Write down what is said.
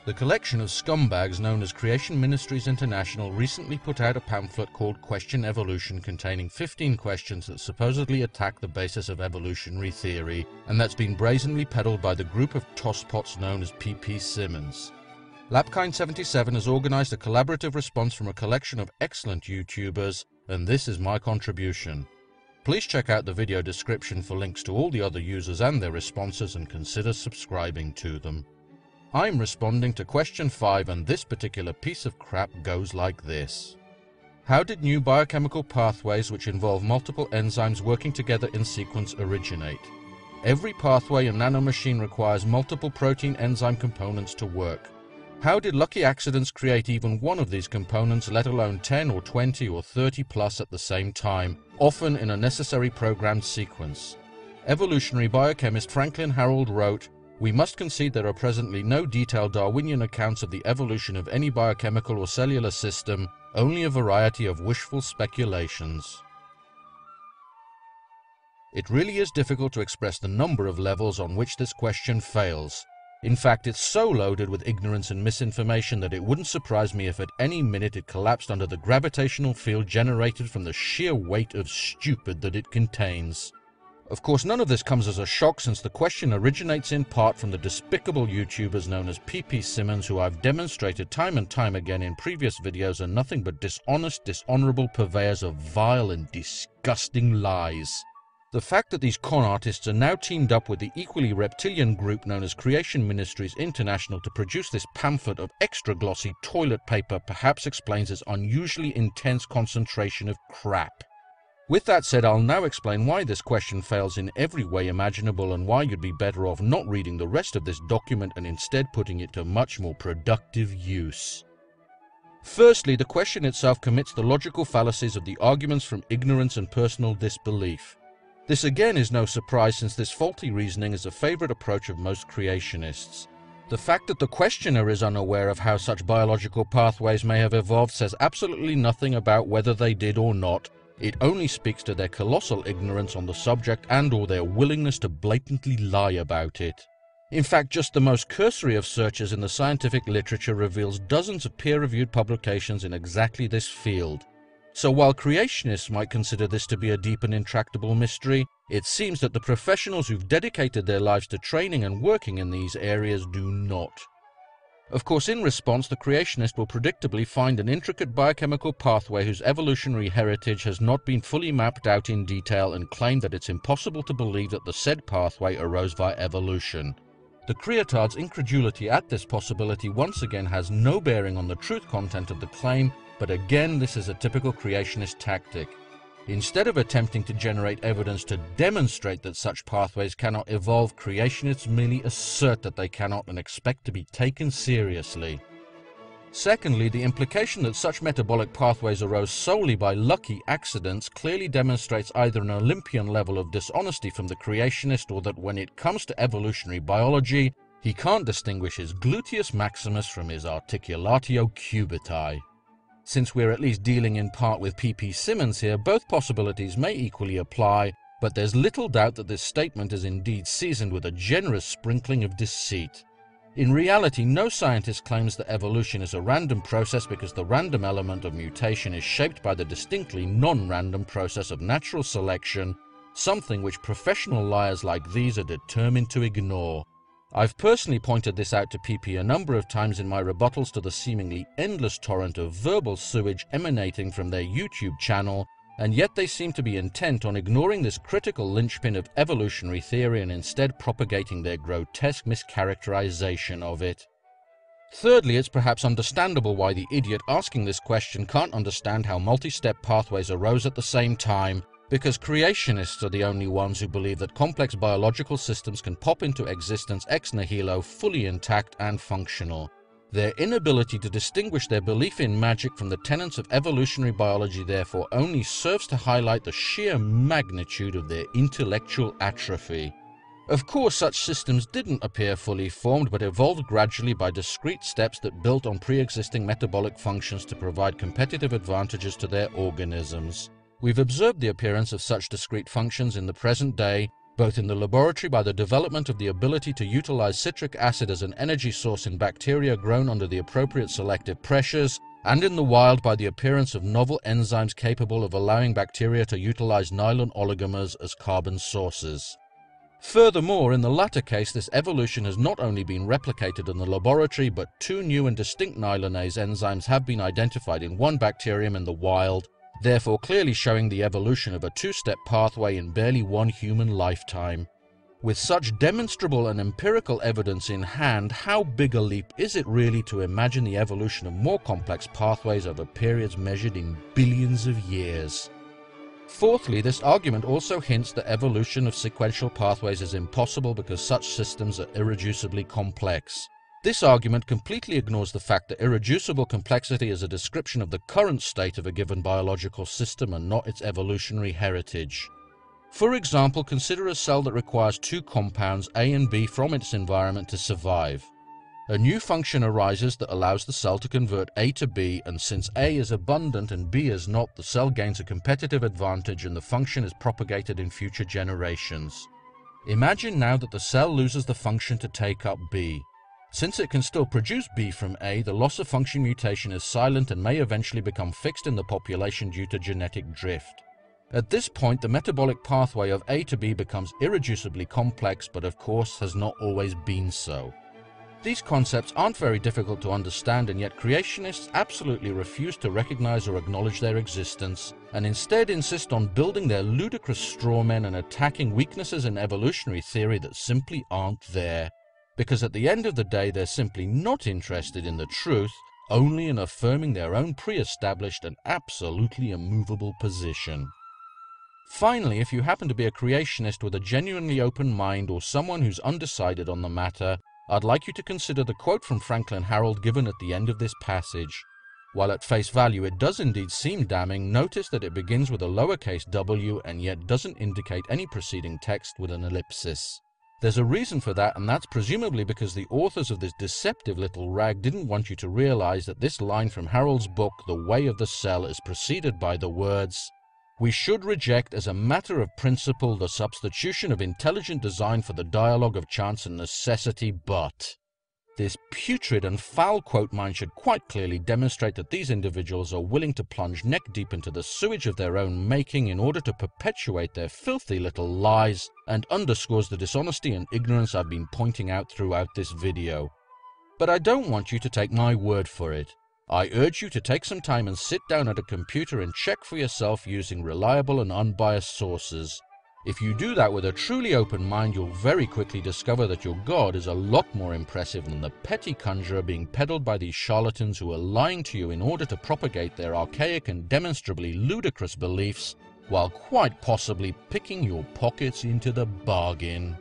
The collection of scumbags known as Creation Ministries International recently put out a pamphlet called Question Evolution, containing 15 questions that supposedly attack the basis of evolutionary theory, and that's been brazenly peddled by the group of tosspots known as PP Simmons. Lapkind77 has organized a collaborative response from a collection of excellent YouTubers, and this is my contribution. Please check out the video description for links to all the other users and their responses, and consider subscribing to them. I'm responding to question 5, and this particular piece of crap goes like this. How did new biochemical pathways which involve multiple enzymes working together in sequence originate? Every pathway in nanomachine requires multiple protein enzyme components to work. How did lucky accidents create even one of these components, let alone 10 or 20 or 30 plus at the same time, often in a necessary programmed sequence? Evolutionary biochemist Franklin Harold wrote, "We must concede there are presently no detailed Darwinian accounts of the evolution of any biochemical or cellular system, only a variety of wishful speculations." It really is difficult to express the number of levels on which this question fails. In fact, it's so loaded with ignorance and misinformation that it wouldn't surprise me if at any minute it collapsed under the gravitational field generated from the sheer weight of stupid that it contains. Of course, none of this comes as a shock, since the question originates in part from the despicable YouTubers known as PP Simmons, who I've demonstrated time and time again in previous videos are nothing but dishonest, dishonorable purveyors of vile and disgusting lies. The fact that these con artists are now teamed up with the equally reptilian group known as Creation Ministries International to produce this pamphlet of extra glossy toilet paper perhaps explains its unusually intense concentration of crap. With that said, I'll now explain why this question fails in every way imaginable, and why you'd be better off not reading the rest of this document and instead putting it to much more productive use. Firstly, the question itself commits the logical fallacies of the arguments from ignorance and personal disbelief. This again is no surprise, since this faulty reasoning is a favorite approach of most creationists. The fact that the questioner is unaware of how such biological pathways may have evolved says absolutely nothing about whether they did or not. It only speaks to their colossal ignorance on the subject and/or their willingness to blatantly lie about it. In fact, just the most cursory of searches in the scientific literature reveals dozens of peer-reviewed publications in exactly this field. So while creationists might consider this to be a deep and intractable mystery, it seems that the professionals who've dedicated their lives to training and working in these areas do not. Of course, in response, the creationist will predictably find an intricate biochemical pathway whose evolutionary heritage has not been fully mapped out in detail, and claim that it's impossible to believe that the said pathway arose via evolution. The creatard's incredulity at this possibility once again has no bearing on the truth content of the claim, but again this is a typical creationist tactic. Instead of attempting to generate evidence to demonstrate that such pathways cannot evolve, creationists merely assert that they cannot and expect to be taken seriously. Secondly, the implication that such metabolic pathways arose solely by lucky accidents clearly demonstrates either an Olympian level of dishonesty from the creationist, or that when it comes to evolutionary biology, he can't distinguish his gluteus maximus from his articulatio cubitae. Since we're at least dealing in part with PP Simmons here, both possibilities may equally apply, but there's little doubt that this statement is indeed seasoned with a generous sprinkling of deceit. In reality, no scientist claims that evolution is a random process, because the random element of mutation is shaped by the distinctly non-random process of natural selection, something which professional liars like these are determined to ignore. I've personally pointed this out to PP a number of times in my rebuttals to the seemingly endless torrent of verbal sewage emanating from their YouTube channel, and yet they seem to be intent on ignoring this critical linchpin of evolutionary theory and instead propagating their grotesque mischaracterization of it. Thirdly, it's perhaps understandable why the idiot asking this question can't understand how multi-step pathways arose at the same time, because creationists are the only ones who believe that complex biological systems can pop into existence ex nihilo, fully intact and functional. Their inability to distinguish their belief in magic from the tenets of evolutionary biology therefore only serves to highlight the sheer magnitude of their intellectual atrophy. Of course, such systems didn't appear fully formed, but evolved gradually by discrete steps that built on pre-existing metabolic functions to provide competitive advantages to their organisms. We've observed the appearance of such discrete functions in the present day, both in the laboratory by the development of the ability to utilize citric acid as an energy source in bacteria grown under the appropriate selective pressures, and in the wild by the appearance of novel enzymes capable of allowing bacteria to utilize nylon oligomers as carbon sources. Furthermore, in the latter case, this evolution has not only been replicated in the laboratory, but two new and distinct nylonase enzymes have been identified in one bacterium in the wild, therefore clearly showing the evolution of a two-step pathway in barely one human lifetime. With such demonstrable and empirical evidence in hand, how big a leap is it really to imagine the evolution of more complex pathways over periods measured in billions of years? Fourthly, this argument also hints that evolution of sequential pathways is impossible because such systems are irreducibly complex. This argument completely ignores the fact that irreducible complexity is a description of the current state of a given biological system and not its evolutionary heritage. For example, consider a cell that requires two compounds, A and B, from its environment to survive. A new function arises that allows the cell to convert A to B, and since A is abundant and B is not, the cell gains a competitive advantage and the function is propagated in future generations. Imagine now that the cell loses the function to take up B. Since it can still produce B from A, the loss of function mutation is silent and may eventually become fixed in the population due to genetic drift. At this point, the metabolic pathway of A to B becomes irreducibly complex, but of course has not always been so. These concepts aren't very difficult to understand, and yet creationists absolutely refuse to recognize or acknowledge their existence, and instead insist on building their ludicrous straw men and attacking weaknesses in evolutionary theory that simply aren't there. Because at the end of the day, they're simply not interested in the truth, only in affirming their own pre-established and absolutely immovable position. Finally, if you happen to be a creationist with a genuinely open mind or someone who's undecided on the matter, I'd like you to consider the quote from Franklin Harold given at the end of this passage. While at face value it does indeed seem damning, notice that it begins with a lowercase w and yet doesn't indicate any preceding text with an ellipsis. There's a reason for that, and that's presumably because the authors of this deceptive little rag didn't want you to realize that this line from Harold's book, The Way of the Cell, is preceded by the words, "We should reject as a matter of principle the substitution of intelligent design for the dialogue of chance and necessity, but..." This putrid and foul quote mine should quite clearly demonstrate that these individuals are willing to plunge neck deep into the sewage of their own making in order to perpetuate their filthy little lies, and underscores the dishonesty and ignorance I've been pointing out throughout this video. But I don't want you to take my word for it. I urge you to take some time and sit down at a computer and check for yourself using reliable and unbiased sources. If you do that with a truly open mind, you'll very quickly discover that your God is a lot more impressive than the petty conjurer being peddled by these charlatans who are lying to you in order to propagate their archaic and demonstrably ludicrous beliefs, while quite possibly picking your pockets into the bargain.